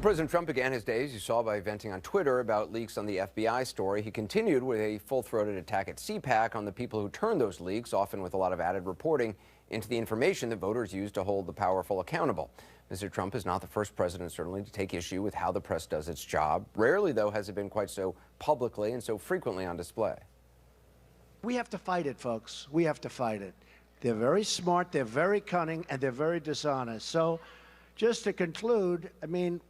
President Trump began his day, as you saw, by venting on Twitter about leaks on the FBI story. He continued with a full-throated attack at CPAC on the people who turned those leaks, often with a lot of added reporting, into the information that voters use to hold the powerful accountable. Mr. Trump is not the first president, certainly, to take issue with how the press does its job. Rarely, though, has it been quite so publicly and so frequently on display. We have to fight it, folks. We have to fight it. They're very smart, they're very cunning, and they're very dishonest. So, just to conclude, I mean,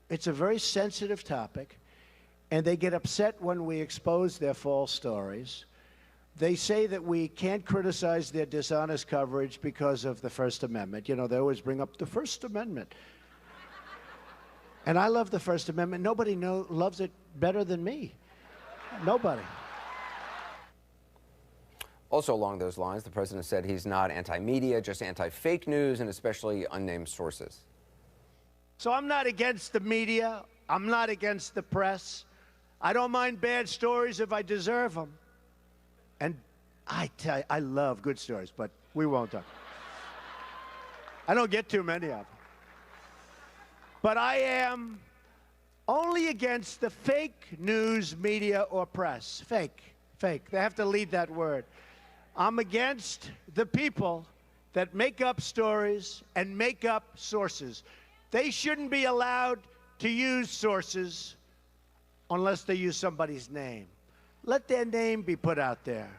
it's a very sensitive topic, and they get upset when we expose their false stories. They say that we can't criticize their dishonest coverage because of the First Amendment. You know, they always bring up the First Amendment. And I love the First Amendment. Nobody loves it better than me. Nobody. Also along those lines, the president said he's not anti-media, just anti-fake news, and especially unnamed sources. So I'm not against the media. I'm not against the press. I don't mind bad stories if I deserve them. And I tell you, I love good stories, but we won't talk. I don't get too many of them. But I am only against the fake news media or press. Fake. They have to lead that word. I'm against the people that make up stories and make up sources. They shouldn't be allowed to use sources unless they use somebody's name. Let their name be put out there.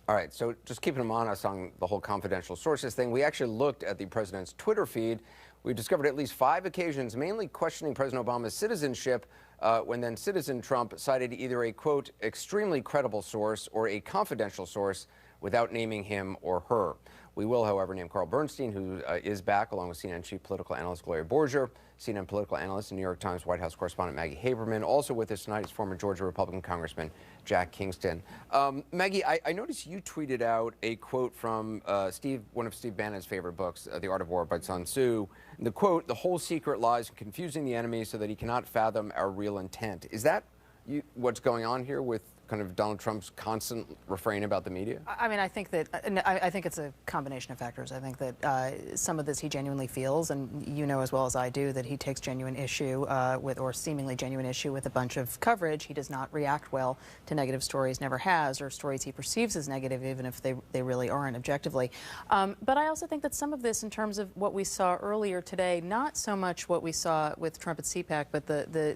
All right, so just keeping them honest on the whole confidential sources thing, we actually looked at the president's Twitter feed. We discovered at least 5 occasions, mainly questioning President Obama's citizenship, when then Citizen Trump cited either a, quote, extremely credible source or a confidential source without naming him or her. We will, however, name Carl Bernstein, who is back, along with CNN chief political analyst Gloria Borger, CNN political analyst and New York Times White House correspondent Maggie Haberman. Also with us tonight is former Georgia Republican Congressman Jack Kingston. Maggie, I noticed you tweeted out a quote from one of Steve Bannon's favorite books, The Art of War by Sun Tzu. The quote, "The whole secret lies in confusing the enemy so that he cannot fathom our real intent." Is that what's going on here with kind of Donald Trump's constant refrain about the media? I mean, I think it's a combination of factors. I think that some of this he genuinely feels, and you know as well as I do that he takes genuine issue with, or seemingly genuine issue with, a bunch of coverage. He does not react well to negative stories, never has, or stories he perceives as negative, even if they really aren't objectively. But I also think that some of this, in terms of what we saw earlier today, not so much what we saw with Trump at CPAC, but the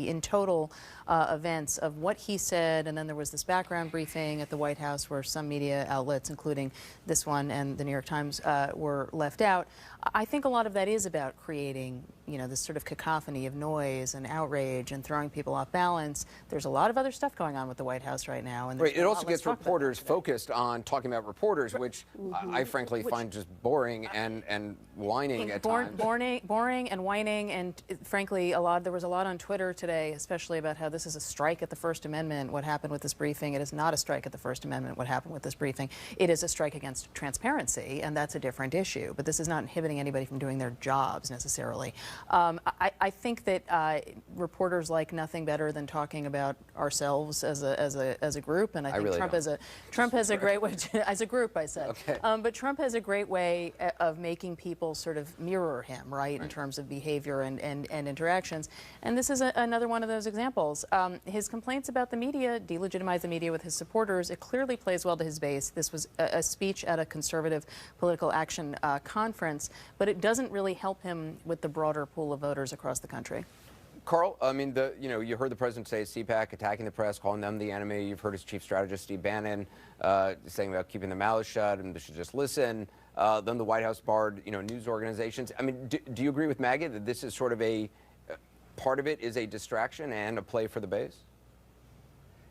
in total events of what he said. And then there was this background briefing at the White House where some media outlets, including this one and the New York Times, were left out. I think a lot of that is about creating, you know, this sort of cacophony of noise and outrage and throwing people off balance. There's a lot of other stuff going on with the White House right now. And right. It also gets reporters focused on talking about reporters, which I frankly find just boring and whining at times. Boring and whining, and frankly, there was a lot on Twitter today, especially about how this is a strike at the First Amendment, what happened with this briefing. It is not a strike at the First Amendment, what happened with this briefing. It is a strike against transparency, and that's a different issue. But this is not inhibiting anybody from doing their jobs necessarily. I think that reporters like nothing better than talking about ourselves as a group, and I think really Trump has a great way as a group. I said, okay. But Trump has a great way of making people sort of mirror him, right, in terms of behavior and interactions. And this is another one of those examples. His complaints about the media delegitimize the media with his supporters. It clearly plays well to his base. This was a speech at a conservative political action conference, but it doesn't really help him with the broader pool of voters across the country. Carl, I mean, you heard the president say at CPAC, attacking the press, calling them the enemy. You've heard his chief strategist, Steve Bannon, saying about keeping their mouths shut and they should just listen. Then the White House barred, news organizations. I mean, do you agree with Maggie that this is sort of part of it is a distraction and a play for the base?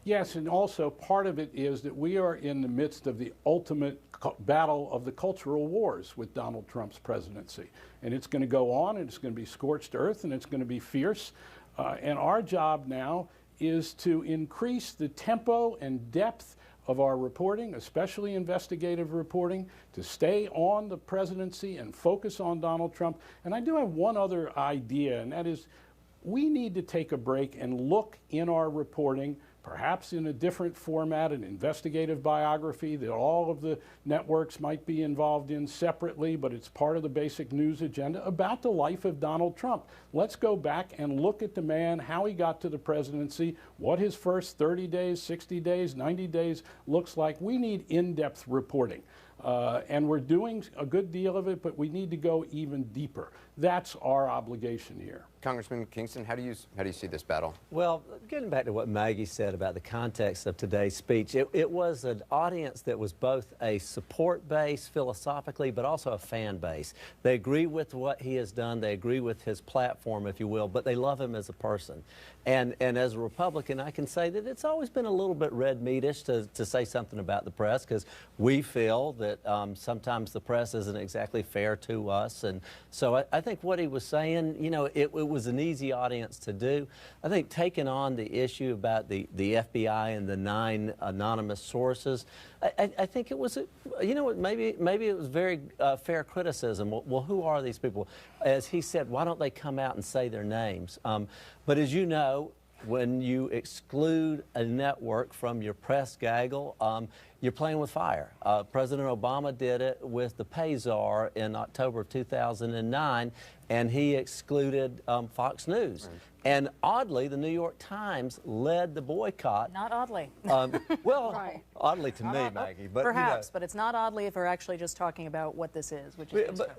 Yes, and also part of it is that we are in the midst of the ultimate battle of the cultural wars with Donald Trump's presidency. And it's going to go on, and it's going to be scorched earth, and it's going to be fierce. And our job now is to increase the tempo and depth of our reporting, especially investigative reporting, to stay on the presidency and focus on Donald Trump. And I do have one other idea, and that is we need to take a break and look in our reporting perhaps in a different format, an investigative biography that all of the networks might be involved in separately, but it's part of the basic news agenda about the life of Donald Trump. Let's go back and look at the man, how he got to the presidency, what his first 30 days, 60 days, 90 days looks like. We need in-depth reporting. And we're doing a good deal of it, but we need to go even deeper. That's our obligation here. Congressman Kingston, how do you see this battle? Well, getting back to what Maggie said about the context of today's speech, it was an audience that was both a support base philosophically, but also a fan base. They agree with what he has done. They agree with his platform, if you will, but they love him as a person. And as a Republican, I can say that it's always been a little bit red meatish to say something about the press, because we feel that sometimes the press isn't exactly fair to us. And so I think what he was saying, you know, it was an easy audience to do. I think taking on the issue about the FBI and the 9 anonymous sources, I think it was, you know, maybe it was very fair criticism. Well, who are these people? As he said, why don't they come out and say their names? But as you know, when you exclude a network from your press gaggle, you're playing with fire. President Obama did it with the Pay-Czar in October of 2009, and he excluded Fox News. Right. And oddly, the New York Times led the boycott. Not oddly. Well, right. Oddly to me, Maggie. But, perhaps, you know, but it's not oddly if we're actually just talking about what this is, which is news coverage.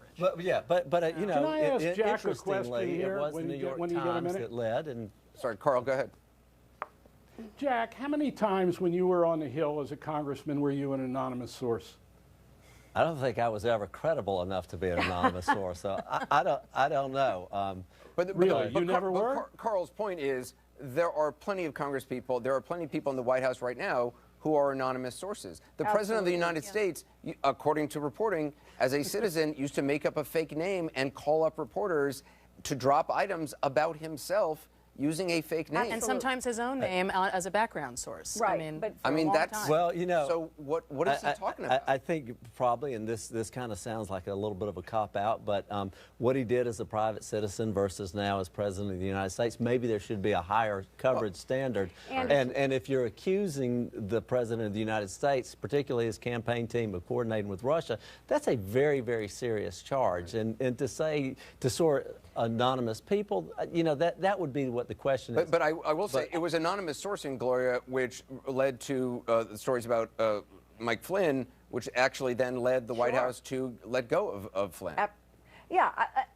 But you know, Can I ask Jack a interestingly, question here it was the New York Times that led. And sorry, Carl, go ahead. Jack, how many times when you were on the Hill as a congressman were you an anonymous source? I don't think I was ever credible enough to be an anonymous source. So I don't know. Really, you never were? Carl's point is there are plenty of Congress people, there are plenty of people in the White House right now who are anonymous sources. The President of the United States, according to reporting, as a citizen, used to make up a fake name and call up reporters to drop items about himself using a fake name. And sometimes his own name as a background source. Right. I mean that's time. Well, you know. So what is he talking about? I think probably, and this kind of sounds like a little bit of a cop-out, but what he did as a private citizen versus now as President of the United States, maybe there should be a higher coverage standard. And if you're accusing the President of the United States, particularly his campaign team, of coordinating with Russia, that's a very, very serious charge. And to say, to sort anonymous people, you know, that would be what the question is. But I will say it was anonymous sourcing, Gloria, which led to the stories about Mike Flynn, which actually then led the White House to let go of Flynn. Yeah,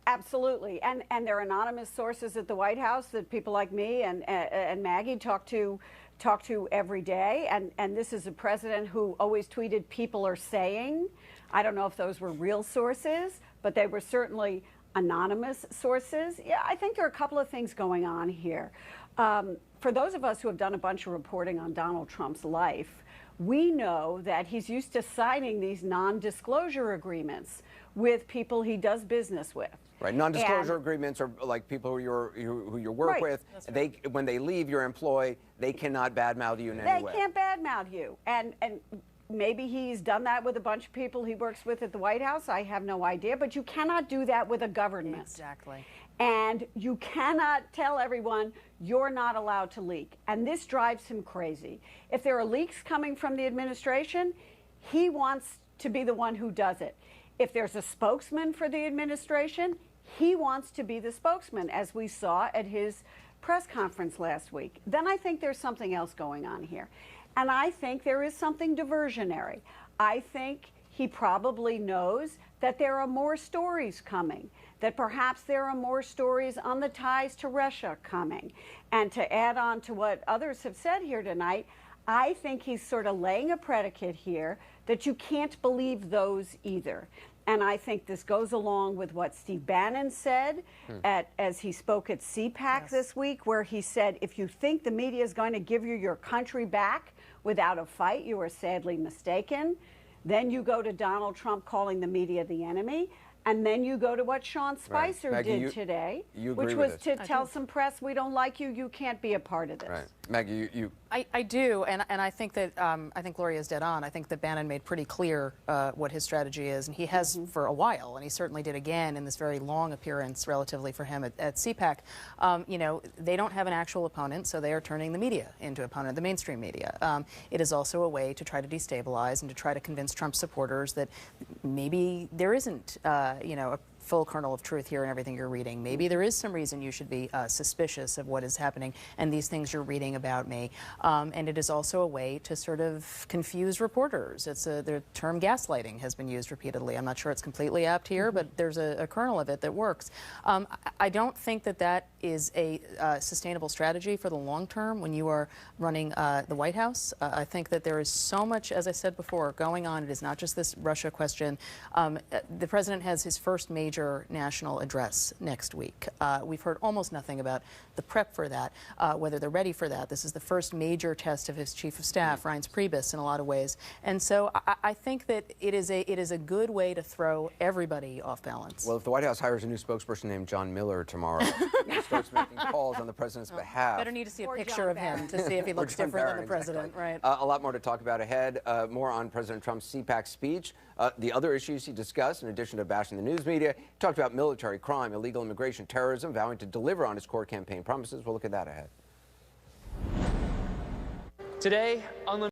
absolutely. And there are anonymous sources at the White House that people like me and Maggie talk to every day. And this is a president who always tweeted, "People are saying." I don't know if those were real sources, but they were certainly anonymous sources. Yeah, I think there are a couple of things going on here. For those of us who have done a bunch of reporting on Donald Trump's life, we know that he's used to signing these non-disclosure agreements with people he does business with. Right, non-disclosure agreements are like people who you work with. Right. When they leave your employ, they cannot badmouth you in any way. They can't badmouth you, and maybe he's done that with a bunch of people he works with at the White House. I have no idea, but you cannot do that with a government. Exactly. And you cannot tell everyone you're not allowed to leak. And this drives him crazy. If there are leaks coming from the administration, he wants to be the one who does it. If there's a spokesman for the administration, he wants to be the spokesman, as we saw at his press conference last week. Then I think there's something else going on here. And I think there is something diversionary. I think he probably knows that there are more stories coming, that perhaps there are more stories on the ties to Russia coming. And to add on to what others have said here tonight, I think he's sort of laying a predicate here that you can't believe those either. And I think this goes along with what Steve Bannon said as he spoke at CPAC this week, where he said, if you think the media is going to give you your country back without a fight, you are sadly mistaken. Then you go to Donald Trump calling the media the enemy. And then you go to what Sean Right. Spicer Maggie, did today, you agree which with was this? to tell some press, we don't like you, you can't be a part of this. Right. Maggie, you I do, and I think that I think Gloria is dead on. I think that Bannon made pretty clear what his strategy is, and he has for a while, and he certainly did again in this very long appearance, relatively for him at CPAC. You know, they don't have an actual opponent, so they are turning the media into opponent, the mainstream media. It is also a way to try to destabilize and to try to convince Trump supporters that maybe there isn't, you know, a full kernel of truth here in everything you're reading. Maybe there is some reason you should be suspicious of what is happening and these things you're reading about me. And it is also a way to sort of confuse reporters. The term gaslighting has been used repeatedly. I'm not sure it's completely apt here, but there's a kernel of it that works. I don't think that that is a sustainable strategy for the long term when you are running the White House. I think that there is so much, as I said before, going on. It is not just this Russia question. The president has his first major national address next week. We've heard almost nothing about the prep for that, whether they're ready for that. This is the first major test of his chief of staff, Reince Priebus, in a lot of ways. And so I think that it is a good way to throw everybody off balance. Well, if the White House hires a new spokesperson named John Miller tomorrow, and starts making calls on the president's behalf. Better need to see a Or picture John of him to see if he looks John different Barron, than the president, exactly. right? A lot more to talk about ahead. More on President Trump's CPAC speech. The other issues he discussed, in addition to bashing the news media, he talked about military crime, illegal immigration, terrorism, vowing to deliver on his core campaign promises. We'll look at that ahead. Today, unlimited